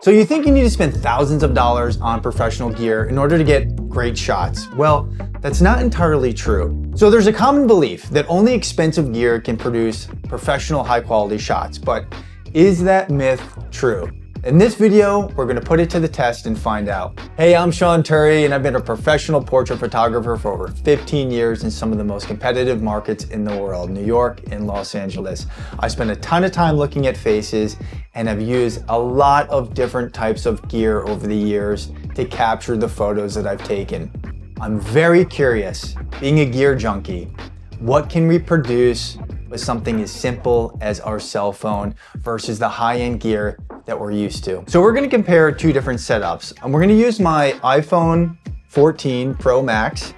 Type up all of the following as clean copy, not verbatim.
So you think you need to spend thousands of dollars on professional gear in order to get great shots? Well, that's not entirely true. So there's a common belief that only expensive gear can produce professional high quality shots, but is that myth true? In this video, we're gonna put it to the test and find out. Hey, I'm Sean Turry, and I've been a professional portrait photographer for over 15 years in some of the most competitive markets in the world, New York and Los Angeles. I spent a ton of time looking at faces and have used a lot of different types of gear over the years to capture the photos that I've taken. I'm very curious, being a gear junkie, what can we produce with something as simple as our cell phone versus the high-end gear that we're used to? So we're gonna compare two different setups. And we're gonna use my iPhone 14 Pro Max,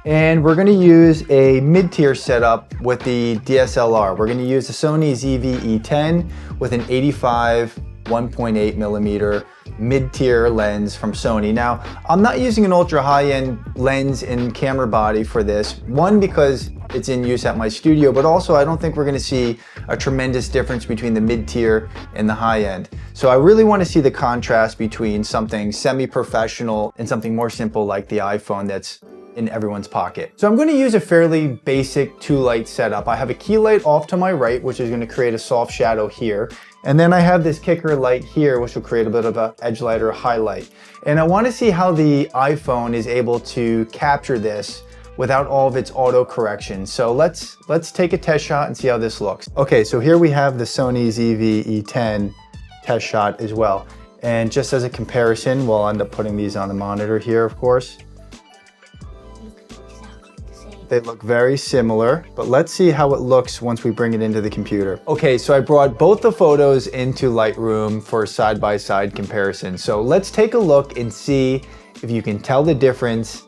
and we're gonna use a mid-tier setup with the DSLR. We're gonna use the Sony ZV-E10 with an 85 1.8 millimeter mid-tier lens from Sony. Now, I'm not using an ultra high-end lens and camera body for this. One, because it's in use at my studio, but also I don't think we're gonna see a tremendous difference between the mid-tier and the high-end. So I really wanna see the contrast between something semi-professional and something more simple like the iPhone that's in everyone's pocket. So I'm going to use a fairly basic 2-light setup. I have a key light off to my right, which is going to create a soft shadow here. And then I have this kicker light here, which will create a bit of an edge light or highlight. And I want to see how the iPhone is able to capture this without all of its auto correction. So let's take a test shot and see how this looks. Okay, so here we have the Sony ZV-E10 test shot as well. And just as a comparison, we'll end up putting these on the monitor here, of course. They look very similar, but let's see how it looks once we bring it into the computer. Okay, so I brought both the photos into Lightroom for a side-by-side comparison. So let's take a look and see if you can tell the difference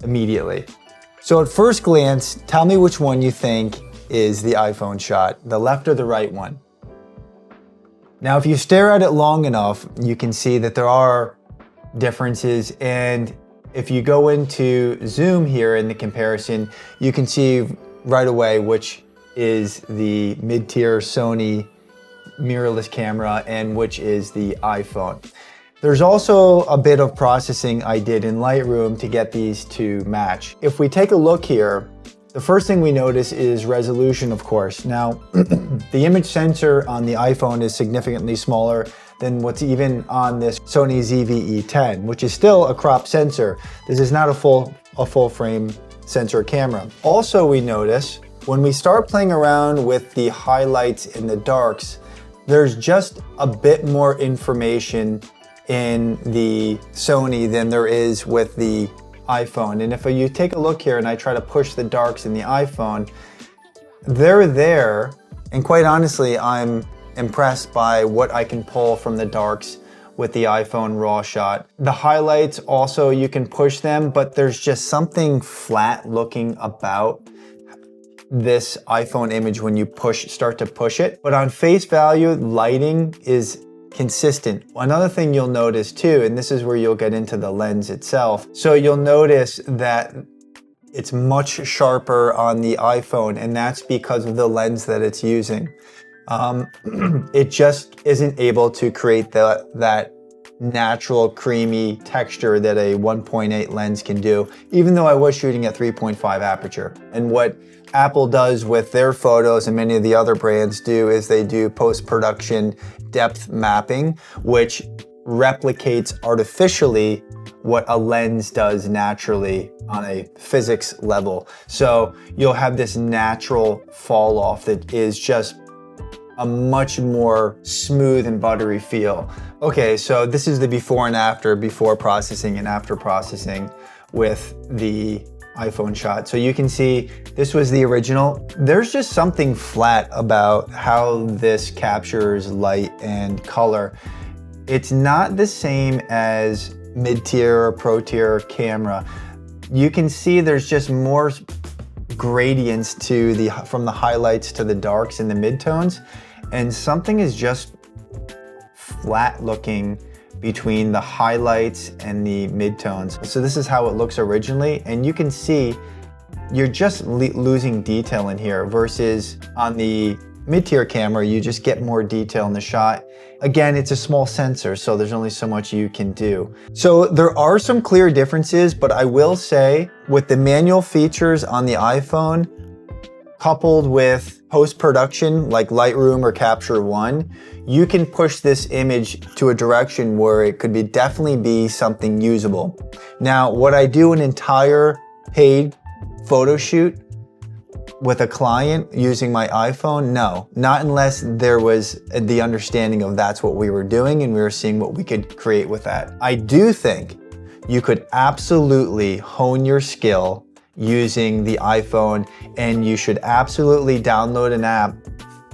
immediately. So at first glance, tell me which one you think is the iPhone shot, the left or the right one. Now, if you stare at it long enough, you can see that there are differences, and if you go into zoom here in the comparison, you can see right away which is the mid-tier Sony mirrorless camera and which is the iPhone. There's also a bit of processing I did in Lightroom to get these to match. If we take a look here, the first thing we notice is resolution, of course. Now, the image sensor on the iPhone is significantly smaller than what's even on this Sony ZV-E10, which is still a crop sensor. This is not a full frame sensor camera. Also, we notice when we start playing around with the highlights and the darks, there's just a bit more information in the Sony than there is with the iPhone. And if you take a look here and I try to push the darks in the iPhone, they're there. And quite honestly, I'm impressed by what I can pull from the darks with the iPhone RAW shot. The highlights also, you can push them, but there's just something flat looking about this iPhone image when you start to push it. But on face value, lighting is consistent. Another thing you'll notice too, and this is where you'll get into the lens itself. So you'll notice that it's much sharper on the iPhone, and that's because of the lens that it's using. It just isn't able to create that natural creamy texture that a 1.8 lens can do, even though I was shooting at 3.5 aperture. And what Apple does with their photos and many of the other brands do is they do post-production depth mapping, which replicates artificially what a lens does naturally on a physics level. So you'll have this natural fall off that is just a much more smooth and buttery feel. Okay, so this is the before and after, before processing and after processing with the iPhone shot. So you can see this was the original. There's just something flat about how this captures light and color. It's not the same as mid-tier or pro-tier camera. You can see there's just more gradients to from the highlights to the darks and the midtones, and something is just flat looking between the highlights and the midtones. So this is how it looks originally, and you can see you're just losing detail in here versus on the mid-tier camera, you just get more detail in the shot Again, it's a small sensor, so there's only so much you can do. So there are some clear differences, but I will say with the manual features on the iPhone, coupled with post-production like Lightroom or Capture One, you can push this image to a direction where it could definitely be something usable. Now, would I do an entire paid photo shoot with a client using my iPhone? No, not unless there was the understanding of that's what we were doing and we were seeing what we could create with that. I do think you could absolutely hone your skill using the iPhone, and you should absolutely download an app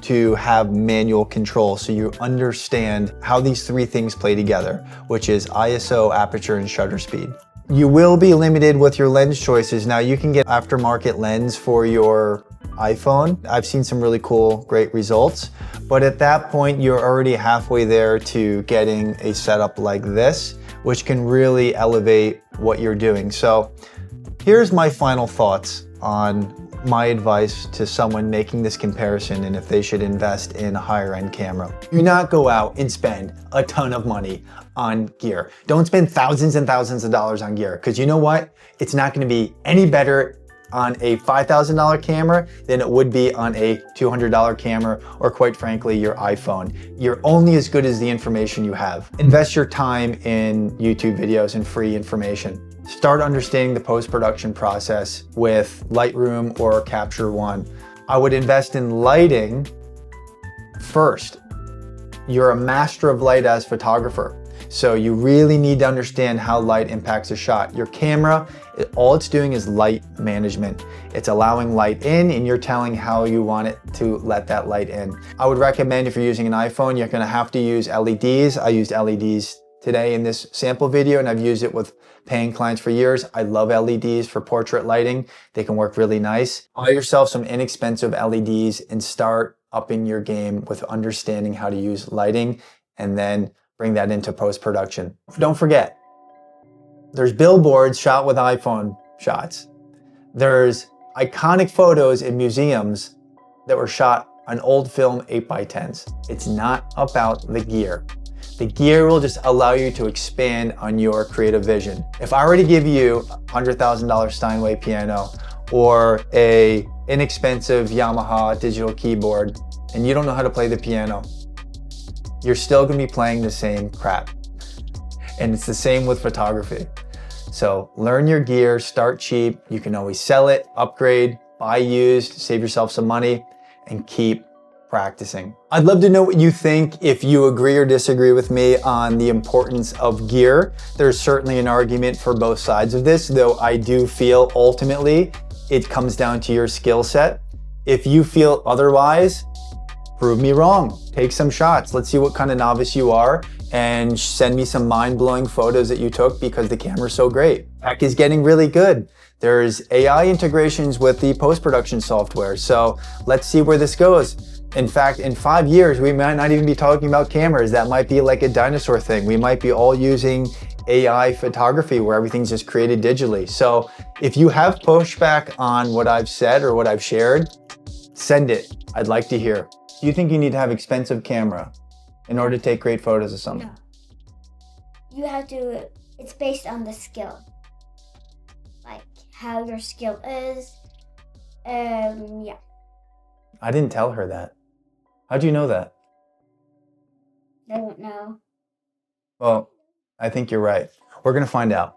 to have manual control so you understand how these three things play together, which is ISO, aperture, and shutter speed. You will be limited with your lens choices. Now you can get aftermarket lens for your iPhone. I've seen some really cool, great results, but at that point you're already halfway there to getting a setup like this, which can really elevate what you're doing. So here's my final thoughts on my advice to someone making this comparison and if they should invest in a higher end camera. Do not go out and spend a ton of money on gear. Don't spend thousands and thousands of dollars on gear, because you know what? It's not gonna be any better on a $5,000 camera than it would be on a $200 camera, or quite frankly, your iPhone. You're only as good as the information you have. Invest your time in YouTube videos and free information. Start understanding the post-production process with Lightroom or Capture One. I would invest in lighting first. You're a master of light as a photographer, so you really need to understand how light impacts a shot. Your camera, all it's doing is light management. It's allowing light in and you're telling how you want it to let that light in. I would recommend, if you're using an iPhone, you're gonna have to use LEDs. I used LEDs today in this sample video, and I've used it with paying clients for years. I love LEDs for portrait lighting. They can work really nice. Buy yourself some inexpensive LEDs and start upping your game with understanding how to use lighting, and then bring that into post-production. Don't forget, there's billboards shot with iPhone shots. There's iconic photos in museums that were shot on old film 8x10s. It's not about the gear. The gear will just allow you to expand on your creative vision. If I were to give you a $100,000 Steinway piano or a inexpensive Yamaha digital keyboard and you don't know how to play the piano, you're still gonna be playing the same crap. And it's the same with photography. So learn your gear, start cheap. You can always sell it, upgrade, buy used, save yourself some money, and keep practicing. I'd love to know what you think, if you agree or disagree with me on the importance of gear. There's certainly an argument for both sides of this, though I do feel ultimately it comes down to your skill set. If you feel otherwise, prove me wrong. Take some shots. Let's see what kind of novice you are, and send me some mind-blowing photos that you took because the camera's so great. Tech is getting really good. There's AI integrations with the post-production software, so let's see where this goes. In fact, in 5 years, we might not even be talking about cameras. That might be like a dinosaur thing. We might be all using AI photography where everything's just created digitally. So if you have pushback on what I've said or what I've shared, send it. I'd like to hear. Do you think you need to have expensive camera in order to take great photos of something? No. You have to, it's based on the skill. Like how your skill is. Yeah. I didn't tell her that. How'd you know that? I don't know. Well, I think you're right. We're gonna find out.